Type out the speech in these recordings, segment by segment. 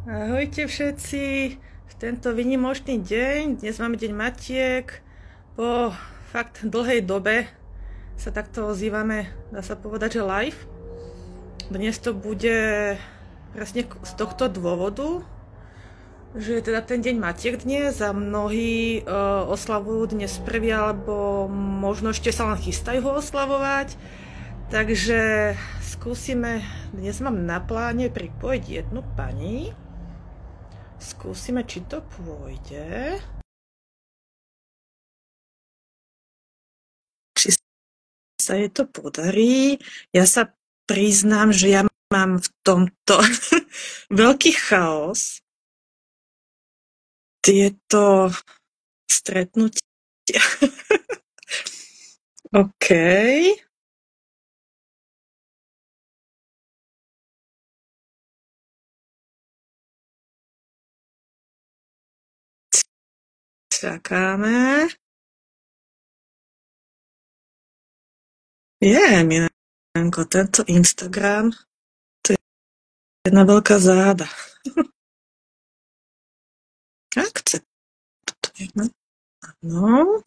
Ahojte všetci, v tento výnimočný deň, dnes máme deň Matiek, po fakt dlhej dobe sa takto ozývame, dá sa povedať, že live. Dnes to bude presne z tohto dôvodu, že je teda ten deň Matiek dnes a mnohí oslavujú dnes prvý, alebo možno ešte sa len chystajú ho oslavovať. Takže skúsime, dnes mám na pláne pripojiť jednu pani. Skúsime, či to pôjde. Či sa jej to podarí. Ja sa priznám, že ja mám v tomto veľký chaos. Tieto stretnutia. OK. Čakáme. Milenko, tento Instagram, to je jedna veľká záhada. Akceptujeme. Áno.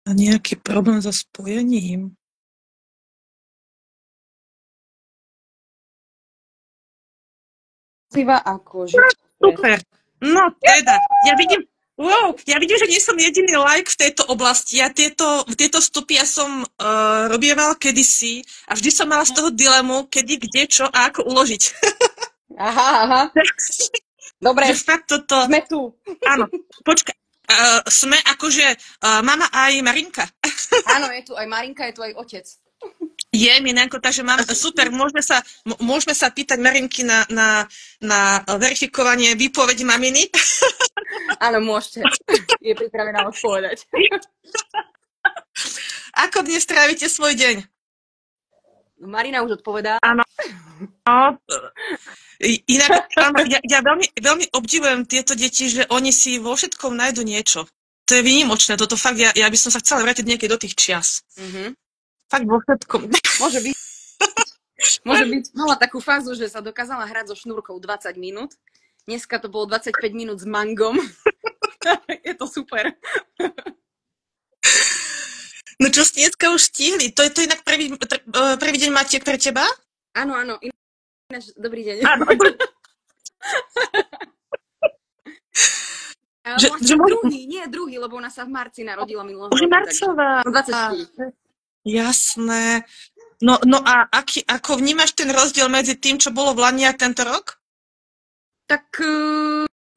A nejaký problém so spojením. Akože. Super. No teda, ja vidím, že nie som jediný like v tejto oblasti. Tieto vstupy som robieval kedysi a vždy som mala z toho dilemu, kedy, kde, čo a ako uložiť. Aha. Dobre, že fakt toto... sme tu. Áno, počkaj. Sme akože mama aj Marinka. Áno, je tu aj Marinka, je tu aj otec. Je, Milenko, takže máme, super, môžeme sa pýtať Marinky na verifikovanie výpovedi maminy. Áno, môžete. Je pripravená odpovedať. Ako dnes trávite svoj deň? Marina už odpovedá. Áno. Inak, áno, ja veľmi, veľmi obdivujem tieto deti, že oni si vo všetkom nájdu niečo. To je výnimočné, toto fakt, ja by som sa chcela vrátiť niekedy do tých čias. Fakt vo všetkom. Môže byť. Mala takú fázu, že sa dokázala hrať so šnúrkou 20 minút. Dneska to bolo 25 minút s mangom. Je to super. No čo ste dneska už stihli? To je to inak prvý deň Matiek pre teba? Áno. Ináč, dobrý deň. Áno. Druhý, lebo ona sa v marci narodila minulého roku. Už je marcová. 24. Jasné. No a ako vnímaš ten rozdiel medzi tým, čo bolo v lani a tento rok? Tak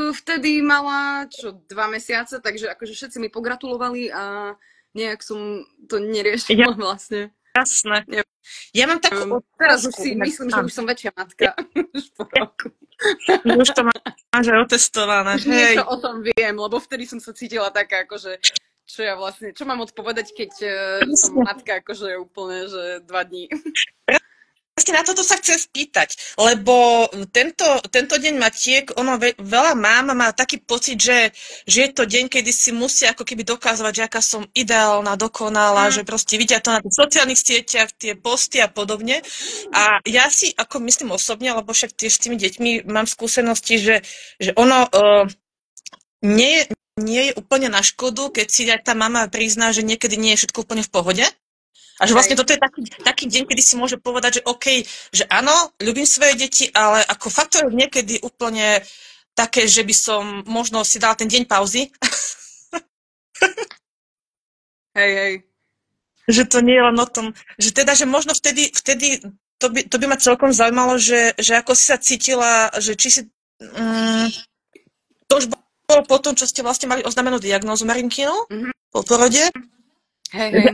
vtedy mala 2 mesiace, takže akože všetci mi pogratulovali a nejak som to neriešila vlastne. Jasné. Ja mám takú teraz už si myslím, že už som väčšia matka. Už po roku. Už to máš aj otestované. Niečo o tom viem, lebo vtedy som sa cítila taká akože čo mám odpovedať, keď som matka akože úplne, že 2 dní. Vlastne na toto sa chcem spýtať, lebo tento deň Matiek, veľa mám má taký pocit, že je to deň, kedy si musia ako keby dokázovať, že aká som ideálna, dokonalá, že proste vidia to na tých sociálnych sieťach, tie posty a podobne. A ja si, ako myslím osobne, lebo však tiež s tými deťmi mám skúsenosti, že ono nie je úplne na škodu, keď si aj tá mama prizná, že niekedy nie je všetko úplne v pohode. A že vlastne toto je taký deň, kedy si môže povedať, že OK, že áno, ľúbim svoje deti, ale ako fakt to je niekedy úplne také, že by som možno si dala ten deň pauzy. Hej. Že to nie je len o tom, že teda, že možno vtedy to by ma celkom zaujímalo, že ako si sa cítila, že či si... to už bolo po tom, čo ste vlastne mali oznámenú diagnózu Marinkinu po porode. Hej.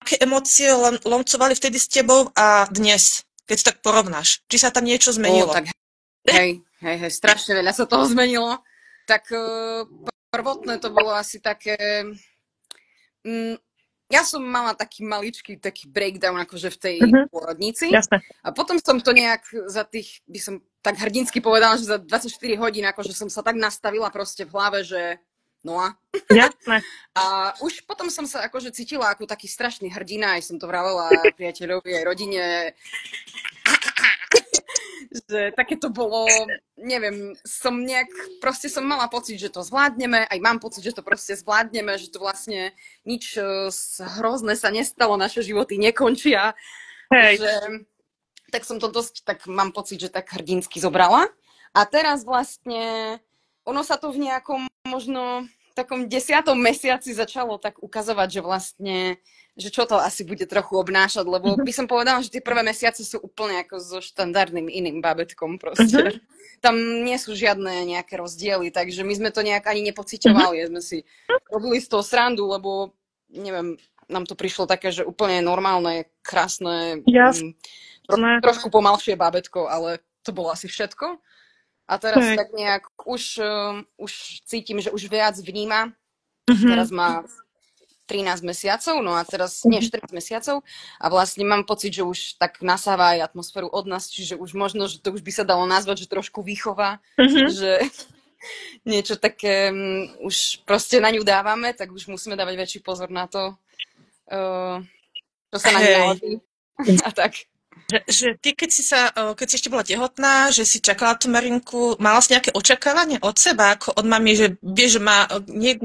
Aké emócie lomcovali vtedy s tebou a dnes, keď tak porovnáš? Či sa tam niečo zmenilo? Tak hej, strašne veľa sa toho zmenilo. Tak prvotné to bolo asi také... ja som mala taký maličký taký breakdown akože v tej pôrodnici Jasné. a potom som to nejak za tých, by som tak hrdinsky povedala, že za 24 hodín akože som sa tak nastavila proste v hlave, že no a Jasné. a už potom som sa akože cítila ako taký strašný hrdina, aj som to vravela priateľovi, aj rodine, že také to bolo, neviem, proste som mala pocit, že to zvládneme, aj mám pocit, že to proste zvládneme, že to vlastne nič hrozné sa nestalo, naše životy nekončia, Hej. že tak som to dosť, tak mám pocit, že tak hrdinsky zobrala. A teraz vlastne, ono sa to v nejakom možno takom 10. mesiaci začalo tak ukazovať, že vlastne, že čo to asi bude trochu obnášať, lebo by som povedala, že tie prvé mesiace sú úplne ako so štandardným iným bábätkom proste. Tam nie sú žiadne nejaké rozdiely, takže my sme to nejak ani nepociťovali, sme si robili z toho srandu, lebo neviem, nám to prišlo také, že úplne normálne, krásne, trošku pomalšie bábätko, ale to bolo asi všetko. A teraz tak nejak už cítim, že už viac vníma. Teraz má 13 mesiacov, no a teraz, nie, 14 mesiacov a vlastne mám pocit, že už tak nasáva aj atmosféru od nás, čiže už možno, že to už by sa dalo nazvať, že trošku výchova, že niečo také už proste na ňu dávame, tak už musíme dávať väčší pozor na to, čo sa na ňu naladí a tak. Že ty, keď si ešte bola tehotná, že si čakala tú Marinku, mala si nejaké očakávanie od seba, ako od mami, že vieš, že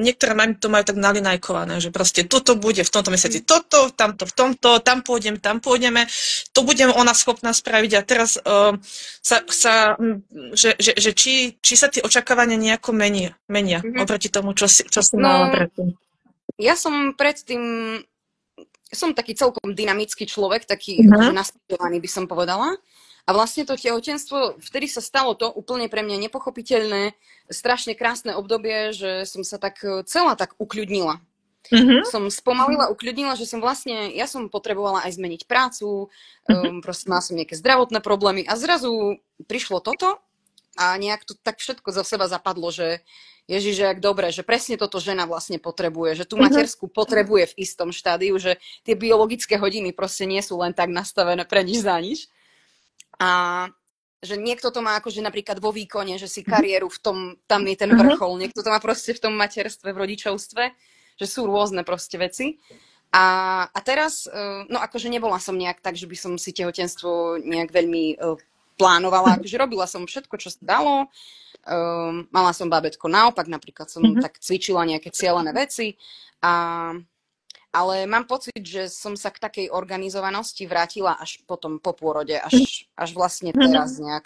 niektoré mami to majú tak nalinajkované, že proste toto bude v tomto mesiaci toto, tamto v tomto, tam pôjdeme, to budem ona schopná spraviť a teraz že či sa tie očakávania nejako menia oproti tomu, čo si mala predtým. Ja som predtým som taký celkom dynamický človek, taký akože naspievaný by som povedala. A vlastne to tehotenstvo, vtedy sa stalo to úplne pre mňa nepochopiteľné, strašne krásne obdobie, že som sa tak celá tak ukľudnila. Som spomalila, ukľudnila, že som vlastne, ja som potrebovala aj zmeniť prácu, proste mala som nejaké zdravotné problémy a zrazu prišlo toto a nejak to tak všetko zo seba zapadlo, že Ježiš, jak dobre, že presne toto žena vlastne potrebuje, že tú materskú potrebuje v istom štádiu, že tie biologické hodiny proste nie sú len tak nastavené pre nič za nič. A že niekto to má akože napríklad vo výkone, že si kariéru v tom, tam je ten vrchol, niekto to má proste v tom materstve, v rodičovstve, že sú rôzne proste veci. A teraz, no akože nebola som nejak tak, že by som si tehotenstvo nejak veľmi plánovala, akože robila som všetko, čo sa dalo. Mala som bábätko naopak, napríklad som tak cvičila nejaké cielené veci, ale mám pocit, že som sa k takej organizovanosti vrátila až potom po pôrode, až vlastne teraz nejak.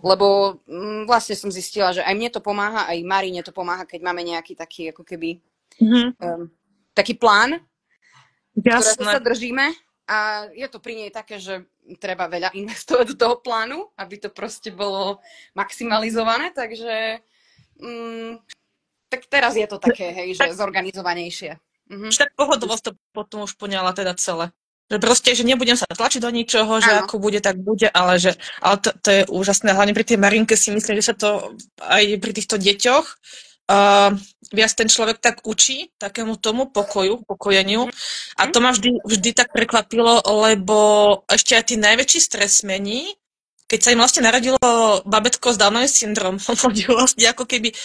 Lebo vlastne som zistila, že aj mne to pomáha, aj Marine to pomáha, keď máme nejaký taký ako keby taký plán, ktorého sa držíme. A je to pri nej také, že treba veľa investovať do toho plánu, aby to proste bolo maximalizované, takže tak teraz je to také, hej, že zorganizovanejšie. Tak pohodovosť to potom už poňala teda celé. Že proste, že nebudem sa tlačiť do ničoho, že ako bude, tak bude, ale to je úžasné. Hlavne pri tej Marinke si myslím, že sa to aj pri týchto deťoch viac ten človek tak učí takému tomu pokojeniu. A to ma vždy tak prekvapilo, lebo ešte aj tý najväčší stres mení, keď sa im vlastne narodilo babetko s Downovým syndromom. Oni vlastne ako keby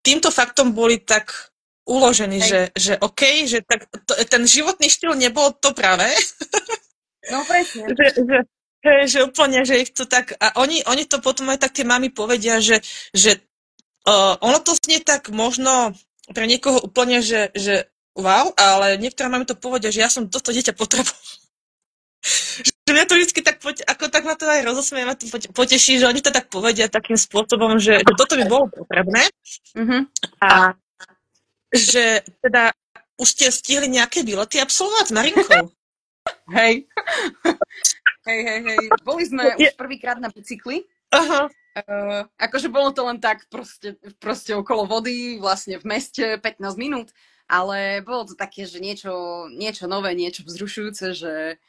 týmto faktom boli tak uložení, že OK, že tak ten životný štýl nebol to pravé. No presne. že úplne, že ich to tak... A oni to potom aj tak tie mami povedia, že ono to znie tak možno pre niekoho úplne, že wow, ale niektoré mami to povedia, že ja som toto dieťa potreboval. Že mňa to vždy tak ma to aj rozosmie, ma to poteší, že oni to tak povedia takým spôsobom, že toto by bolo potrebné. A že teda už ste stihli nejaké výlety absolvovať s Marinkou. Hej. Boli sme už prvýkrát na bicykli. Aha. Akože bolo to len tak proste okolo vody, vlastne v meste 15 minút, ale bolo to také, že niečo nové, niečo vzrušujúce, že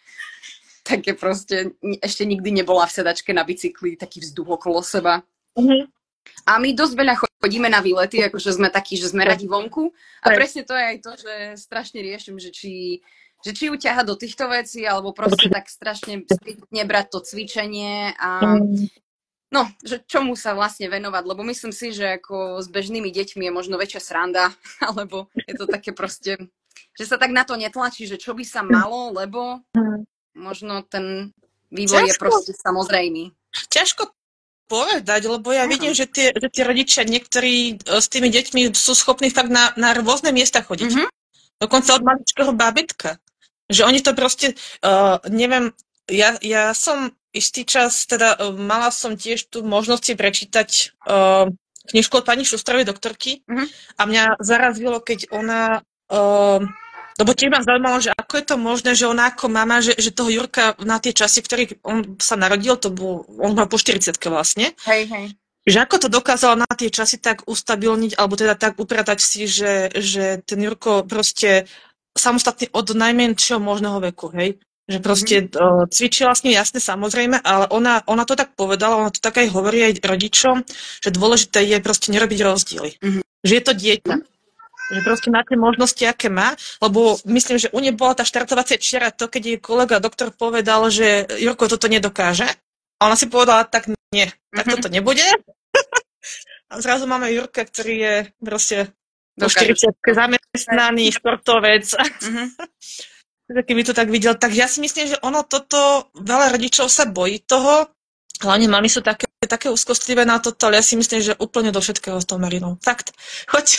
také proste ešte nikdy nebola v sedačke na bicykli, taký vzduch okolo seba. A my dosť veľa chodíme na výlety, akože sme takí, že sme radi vonku. A presne to je aj to, že strašne riešim, že či ju ťaha do týchto vecí, alebo proste tak strašne nebrať to cvičenie a no, že čomu sa vlastne venovať, lebo myslím si, že ako s bežnými deťmi je možno väčšia sranda, alebo je to také proste, že sa tak na to netlačí, že čo by sa malo, lebo možno ten vývoj je proste samozrejmý. Ťažko povedať, lebo ja vidím, že tí rodičia niektorí s tými deťmi sú schopní fakt na rôzne miesta chodiť. Dokonca od maličkého bábätka. Že oni to proste, neviem, ja som istý čas, teda mala som tiež tu možnosti prečítať knižku od pani Šustrovej doktorky a mňa zarazilo, keď ona, lebo tiež ma zaujímalo, že ako je to možné, že ona ako mama, že toho Jurka na tie časy, v ktorých on sa narodil, on mal po 40-ke vlastne. Hej. Že ako to dokázala na tie časy tak ustabilniť, alebo teda tak upratať si, že ten Jurko proste samostatný od najmenšieho možného veku, hej? Že proste cvičila s ním, jasne, samozrejme, ale ona to tak povedala, ona to tak aj hovorí aj rodičom, že dôležité je proste nerobiť rozdiely. Že je to dieťa. Že proste má tie možnosti, aké má, lebo myslím, že u nej bola tá štartovacia čiara to, keď jej kolega doktor povedal, že Jurko toto nedokáže. A ona si povedala, tak nie, tak toto nebude. A zrazu máme Jurka, ktorý je proste po 40-ke zamestnaný, športovec. Keby to tak videl. Tak ja si myslím, že ono toto, veľa rodičov sa bojí toho, hlavne mami sú také úzkostlivé na toto, ale ja si myslím, že úplne do všetkého s tou Marinou. Fakt, choď.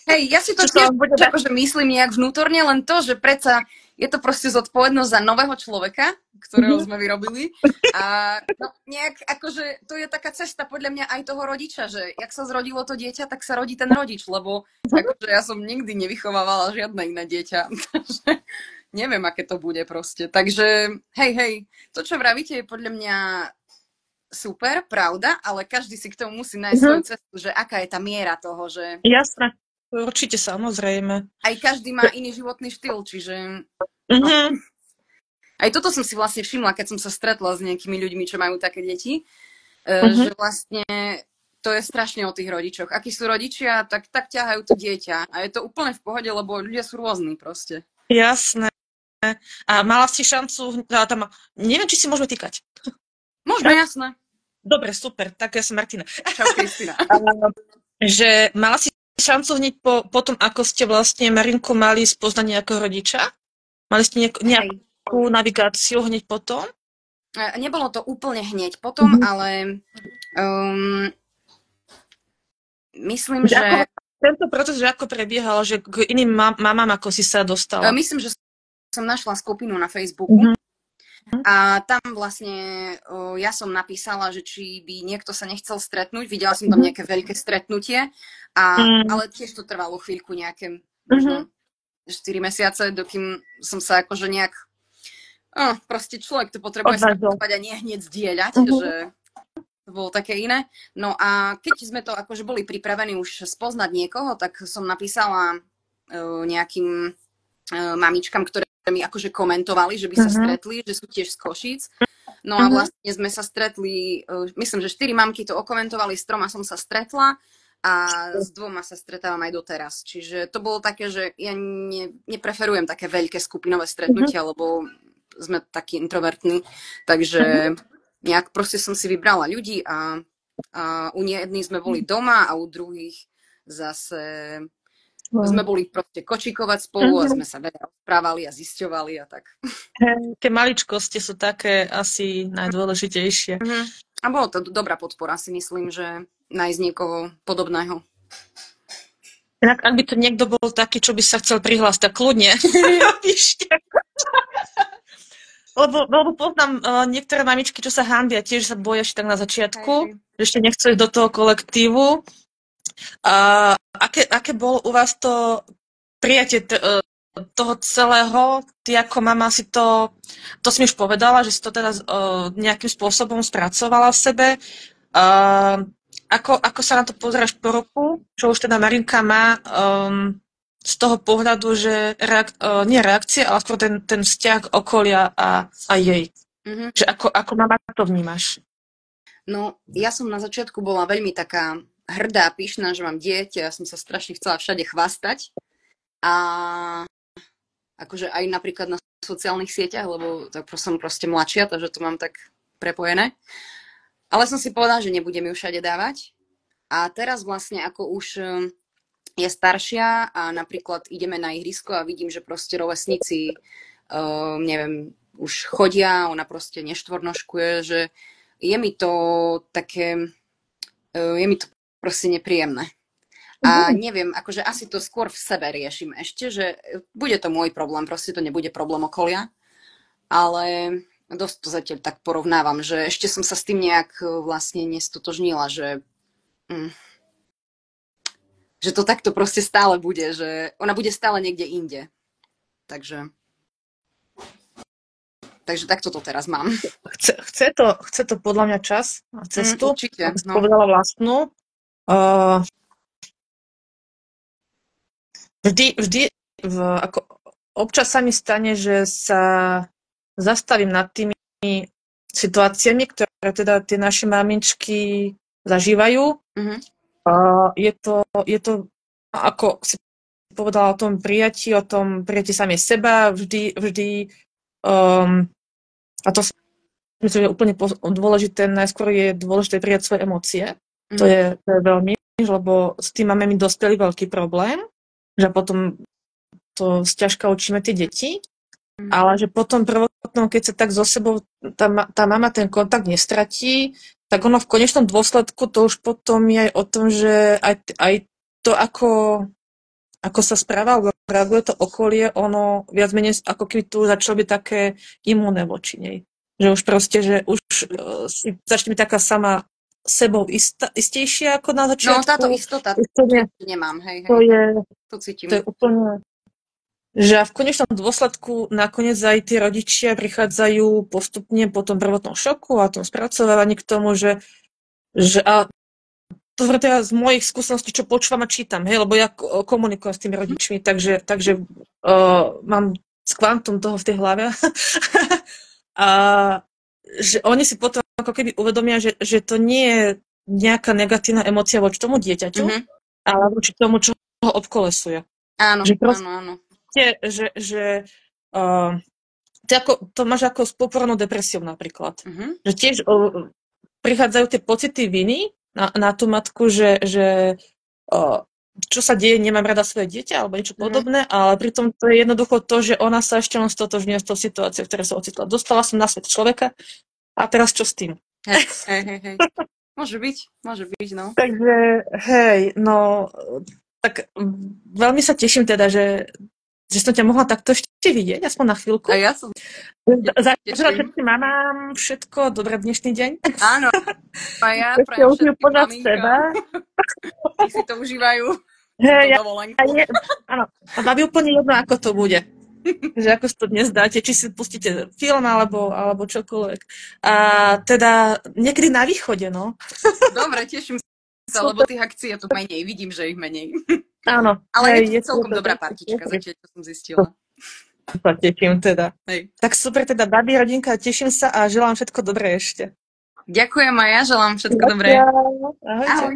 Hej, ja si to tiež akože myslím nejak vnútorne, len to, že predsa je to proste zodpovednosť za nového človeka, ktorého sme vyrobili. A no, nejak akože to je taká cesta podľa mňa aj toho rodiča, že jak sa zrodilo to dieťa, tak sa rodí ten rodič, lebo akože ja som nikdy nevychovávala žiadne iné dieťa. Takže neviem, aké to bude proste. Takže hej, to, čo vravíte, je podľa mňa super, pravda, ale každý si k tomu musí nájsť svoju cestu, že aká je tá miera toho, že... Jasné. Určite, samozrejme. Aj každý má iný životný štýl, čiže... No. Aj toto som si vlastne všimla, keď som sa stretla s nejakými ľuďmi, čo majú také deti, že vlastne to je strašne o tých rodičoch. Akí sú rodičia, tak ťahajú to dieťa. A je to úplne v pohode, lebo ľudia sú rôzni proste. Jasné. A mala si šancu, neviem, či si môžeme týkať. Možno, jasné. Dobre, super, tak ja som Martina. Čau, Kristina. Že mala si šancu hneď po tom, ako ste vlastne Marinku mali spoznať nejakého rodiča? Mali ste nejakú navigáciu hneď potom? Nebolo to úplne hneď potom, ale myslím, že... Tento proces, že ako prebiehal, že k iným mamám, ako si sa dostala? Myslím, že som našla skupinu na Facebooku a tam vlastne ja som napísala, že či by niekto sa nechcel stretnúť. Videla som tam nejaké veľké stretnutie, ale tiež to trvalo chvíľku nejaké, možno 4 mesiace, dokým som sa akože nejak... proste človek to potrebuje spracovať a nie hneď zdieľať, že to bolo také iné. No a keď sme to akože boli pripravení už spoznať niekoho, tak som napísala nejakým mamičkám, ktoré mi akože komentovali, že by sa stretli, že sú tiež z Košíc. No a vlastne sme sa stretli, myslím, že 4 mamky to okomentovali, s 3 som sa stretla a s 2 sa stretávam aj doteraz. Čiže to bolo také, že ja nepreferujem také veľké skupinové stretnutia, lebo sme takí introvertní, takže nejak proste som si vybrala ľudí a u jedných sme boli doma a u druhých zase sme boli proste kočikovať spolu a sme sa veľa rozprávali a zisťovali a tak. Tie maličkosti sú také asi najdôležitejšie. A bolo to dobrá podpora, si myslím, že nájsť niekoho podobného. Inak, ak by to niekto bol taký, čo by sa chcel prihlásiť, tak kľudne. Lebo poznám niektoré mamičky, čo sa hanbia, tiež sa boja ešte tak na začiatku, že ešte nechcú ísť do toho kolektívu. Aké bolo u vás to prijatie toho celého? Ty ako mama si to si mi už povedala, že si to teda nejakým spôsobom spracovala v sebe. Ako sa na to pozeráš po roku, čo už teda Marinka má z toho pohľadu, že nie reakcie, ale skôr ten vzťah okolia a jej. Že ako mama to vnímaš? No, ja som na začiatku bola veľmi taká hrdá, pyšná, že mám dieťa, ja som sa strašne chcela všade chvastať a akože aj napríklad na sociálnych sieťach, lebo tak som proste mladšia, takže to mám tak prepojené. Ale som si povedala, že nebudem ju všade dávať. A teraz vlastne ako už je staršia a napríklad ideme na ihrisko a vidím, že proste rovesníci, neviem, už chodia, ona proste neštvornoškuje, že je mi to také, je mi to proste nepríjemné. A neviem, akože asi to skôr v sebe riešim ešte, že bude to môj problém, proste to nebude problém okolia, ale dosť to zatiaľ tak porovnávam, že ešte som sa s tým nejak vlastne nestotožnila, že to takto proste stále bude, že ona bude stále niekde inde. Takže takto to teraz mám. Chce to podľa mňa čas a cestu. Určite, no. Povedala vlastnú. Vždy ako občas sa mi stane, že sa zastavím nad tými situáciami, ktoré teda tie naše mamičky zažívajú. Je to, ako si povedala o tom prijatí samej seba, vždy a to si myslím, že je úplne dôležité, najskôr je dôležité prijať svoje emócie. To je veľmi, lebo s tým máme my dospelý veľký problém, že potom to sťažka učíme tie deti, ale že potom prvotnom, keď sa tak so sebou tá mama ten kontakt nestratí, tak ono v konečnom dôsledku to už potom je aj o tom, že aj to, ako sa správa, alebo reaguje to okolie, ono viac menej ako keby tu začalo byť také imúnne voči nej. Že už proste, že už si začne byť taká sama sebou istejšia ako na začiatku. No táto istota, nemám, hej. To cítim. To je úplne, že v konečnom dôsledku nakoniec aj tí rodičia prichádzajú postupne po tom prvotnom šoku a tom spracovávaní k tomu, že a to teda z mojich skúseností, čo počúvam a čítam, hej, lebo ja komunikujem s tými rodičmi, takže mám kvantum toho v tej hlave. A že oni si potom ako keby uvedomia, že to nie je nejaká negatívna emócia voči tomu dieťaťu, ale voči tomu, čo ho obkolesuje. Áno, že proste, áno. To máš ako s popornou depresiou napríklad. Že tiež prichádzajú tie pocity viny na tú matku, že čo sa deje, nemám rada svoje dieťa alebo niečo podobné, ale pritom to je jednoducho to, že ona sa ešte len stotožňuje s tou situáciou, v ktorej sa ocitla. Dostala som na svet človeka a teraz čo s tým? Hej. Môže byť, no. Takže, hej, no, tak veľmi sa teším teda, že som ťa mohla takto ešte vidieť, aspoň na chvíľku. A ja som Zažila všetkým mamám všetko, dobré dnešný deň. Áno, a ja prajem všetkým maminkám. Nech si to užívajú. Áno, a baví úplne jedno, ako to bude. Že ako si to dnes dáte, či si pustíte film alebo čokoľvek. A teda niekedy na východe, no. Dobre, teším sa, lebo tých akcií je tu menej, vidím, že ich menej. Áno. Ale je to celkom dobrá partička, zatiaľ, čo som zistila. Sa teším teda. Hej. Tak super, teda babi, rodinka, teším sa a želám všetko dobré ešte. Ďakujem a ja želám všetko dobré. Ahojte. Ahoj.